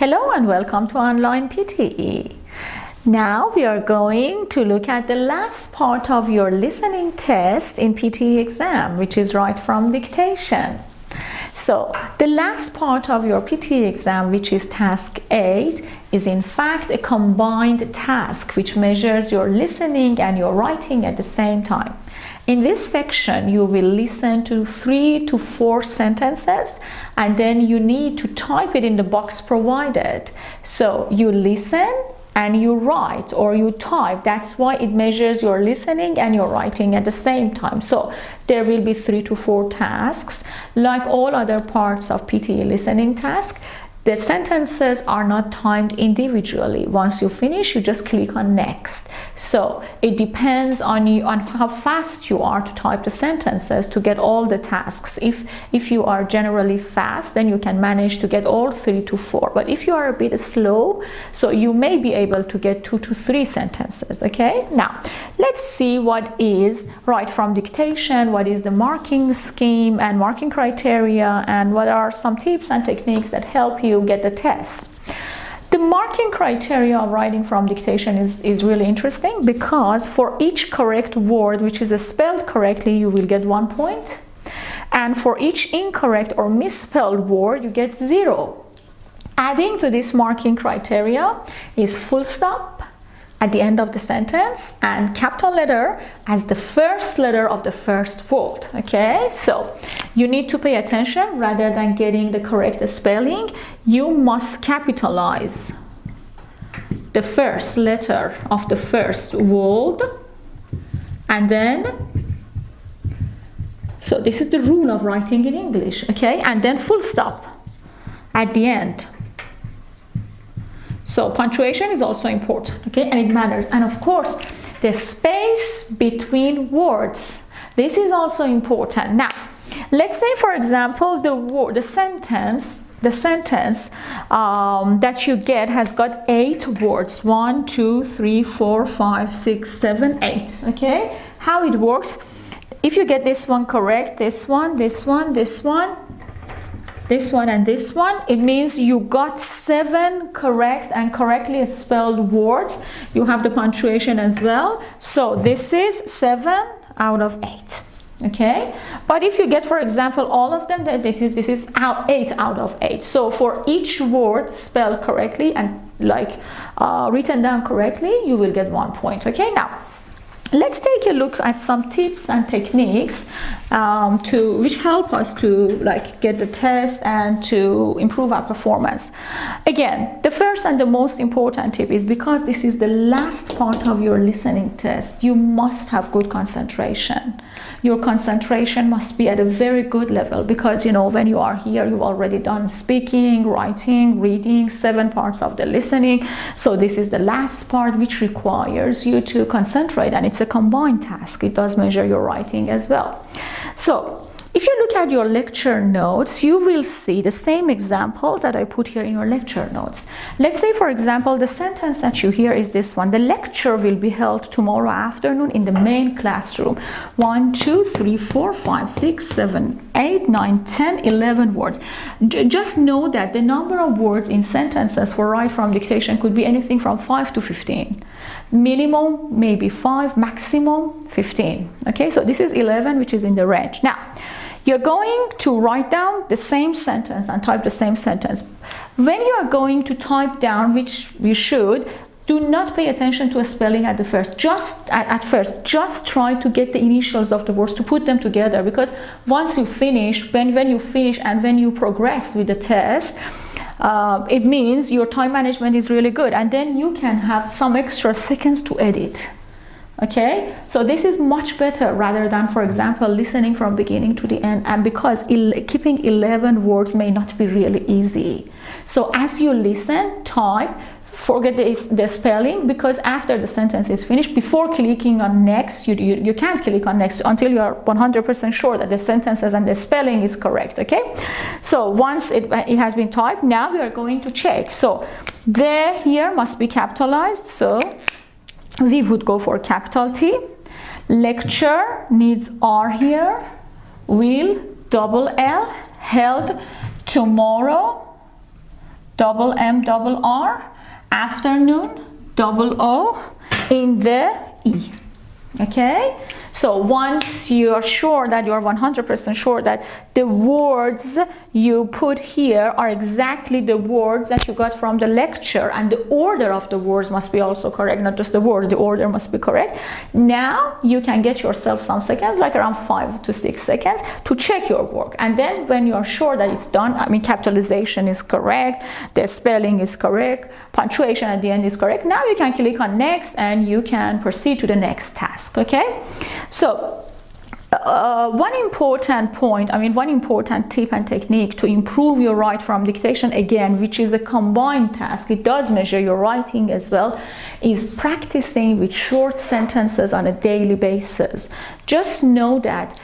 Hello and welcome to Online PTE. Now we are going to look at the last part of your listening test in PTE exam, which is Write From Dictation. So the last part of your PTE exam, which is task 8, is in fact a combined task which measures your listening and your writing at the same time. In this section, you will listen to 3 to 4 sentences and then you need to type it in the box provided. So you listen and you write or you type. That's why it measures your listening and your writing at the same time. So there will be 3 to 4 tasks. Like all other parts of PTE listening task, the sentences are not timed individually. Once you finish, you just click on next. So it depends on you, on how fast you are to type the sentences to get all the tasks. If you are generally fast, then you can manage to get all 3 to 4. But if you are a bit slow, so you may be able to get 2 to 3 sentences. Okay, now let's see what is Write From Dictation, what is the marking scheme and marking criteria, and what are some tips and techniques that help you get the test. The marking criteria of writing from dictation is really interesting because for each correct word which is spelled correctly, you will get 1 point, and for each incorrect or misspelled word you get 0. Adding to this marking criteria is full stop at the end of the sentence and capital letter as the first letter of the first word. Okay, so you need to pay attention. Rather than getting the correct spelling, you must capitalize the first letter of the first word, and then, so this is the rule of writing in English. Okay, and then full stop at the end. So punctuation is also important, okay, and it matters. And of course, the space between words, this is also important. Now, let's say, for example, the sentence that you get has got 8 words. 1, 2, 3, 4, 5, 6, 7, 8. Okay, how it works? If you get this one correct, this one, this one, this one, this one and this one, it means you got 7 correct and correctly spelled words. You have the punctuation as well. So this is 7 out of 8. Okay, but if you get, for example, all of them, this is 8 out of 8. So for each word spelled correctly and written down correctly, you will get 1 point. Okay, now let's take a look at some tips and techniques which help us to get the test and to improve our performance. Again, the first and the most important tip is, because this is the last part of your listening test, you must have good concentration. Your concentration must be at a very good level, because when you are here, you've already done speaking, writing, reading, 7 parts of the listening. So this is the last part which requires you to concentrate, and it's a combined task. It does measure your writing as well. So if you look at your lecture notes, you will see the same examples that I put here in your lecture notes. Let's say, for example, the sentence that you hear is this one. The lecture will be held tomorrow afternoon in the main classroom. 1, 2, 3, 4, 5, 6, 7, 8, 9, 10, 11 words. Just know that the number of words in sentences for Write From Dictation could be anything from 5 to 15. Minimum maybe 5, maximum 15. Okay, so this is 11, which is in the range. Now, you're going to write down the same sentence and type the same sentence. When you are going to type down, which you should, do not pay attention to a spelling at first. Just try to get the initials of the words, to put them together, because once you finish, when you finish and when you progress with the test, it means your time management is really good, and then you can have some extra seconds to edit. Okay, so this is much better rather than, for example, listening from beginning to the end, and because keeping 11 words may not be really easy. So as you listen, type, forget the spelling, because after the sentence is finished, before clicking on next, you can't click on next until you are 100% sure that the sentences and the spelling is correct. Okay, so once it has been typed, now we are going to check. So there, here must be capitalized, so we would go for capital T. Lecture needs R here. Will, double L. Held tomorrow, double M, double R, afternoon, double O, in the E. Okay, so once you are sure that you are 100% sure that the words you put here are exactly the words that you got from the lecture, and the order of the words must be also correct, not just the words, the order must be correct. Now you can get yourself some seconds, like around 5 to 6 seconds, to check your work. And then when you are sure that it's done, I mean capitalization is correct, the spelling is correct, punctuation at the end is correct, now you can click on next and you can proceed to the next task. Okay, so one important point, one important tip and technique to improve your write from dictation, again, which is a combined task, it does measure your writing as well, is practicing with short sentences on a daily basis. Just know that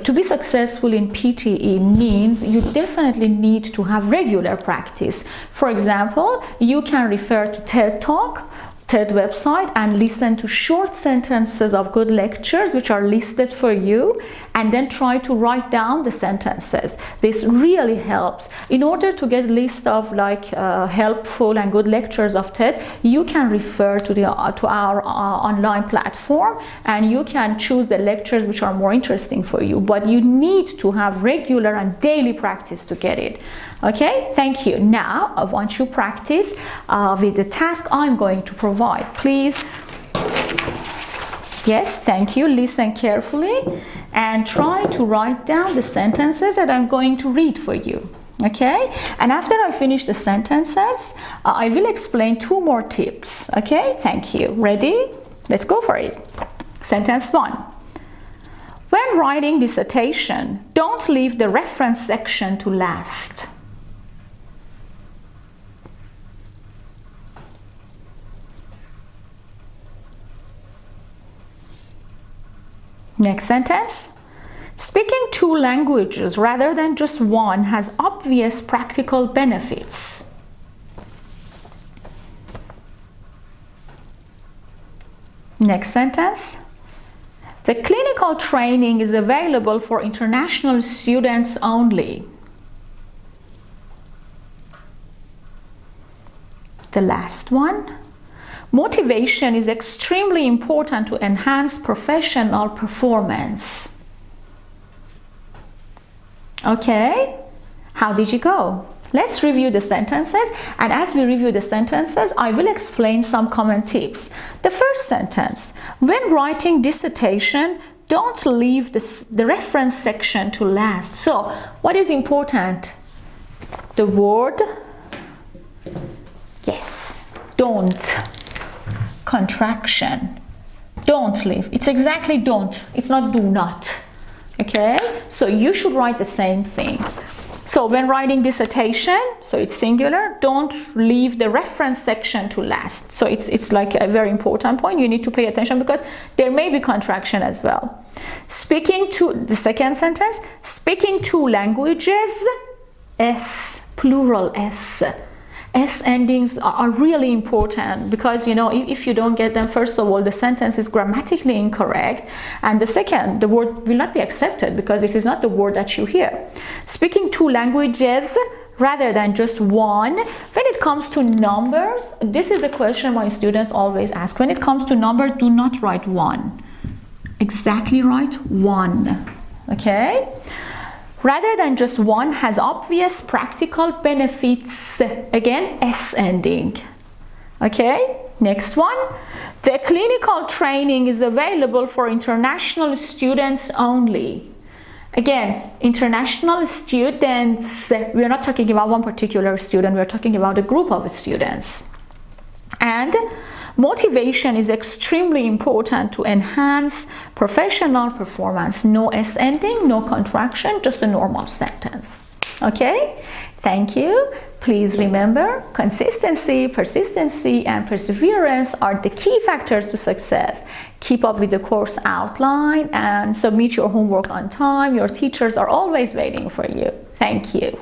to be successful in PTE means you definitely need to have regular practice. For example, you can refer to TED Talk, TED website, and listen to short sentences of good lectures which are listed for you, and then try to write down the sentences. This really helps. In order to get a list of helpful and good lectures of TED, you can refer to our online platform, and you can choose the lectures which are more interesting for you, but you need to have regular and daily practice to get it. Okay, thank you. Now I want you to practice with the task I'm going to provide. Please, yes, thank you, listen carefully and try to write down the sentences that I'm going to read for you. Okay, and after I finish the sentences, I will explain 2 more tips. Okay, thank you. Ready? Let's go for it. Sentence 1. When writing dissertation, don't leave the reference section to last. Next sentence. Speaking 2 languages rather than just one has obvious practical benefits. Next sentence. The clinical training is available for international students only. The last one. Motivation is extremely important to enhance professional performance. Okay, how did you go? Let's review the sentences, and as we review the sentences, I will explain some common tips. The first sentence, when writing dissertation, don't leave the reference section to last. So, what is important? The word, yes, don't. Contraction, don't leave. It's exactly don't, it's not do not. Okay, so you should write the same thing. So when writing dissertation, so it's singular, don't leave the reference section to last. So it's like a very important point. You need to pay attention because there may be contraction as well. Speaking to, the second sentence, speaking 2 languages, S, plural S. S endings are really important because, you know, if you don't get them, first of all, the sentence is grammatically incorrect, and the second, the word will not be accepted because this is not the word that you hear. Speaking 2 languages rather than just one. When it comes to numbers, this is the question my students always ask. When it comes to number, do not write 1. Exactly right, 1. Okay? Rather than just one has obvious practical benefits. Again, S ending. Okay, next one. The clinical training is available for international students only. Again, international students, we're not talking about one particular student, we're talking about a group of students. And motivation is extremely important to enhance professional performance. No S ending, no contraction, just a normal sentence. Okay, thank you. Please remember, consistency, persistency, and perseverance are the key factors to success. Keep up with the course outline and submit your homework on time. Your teachers are always waiting for you. Thank you.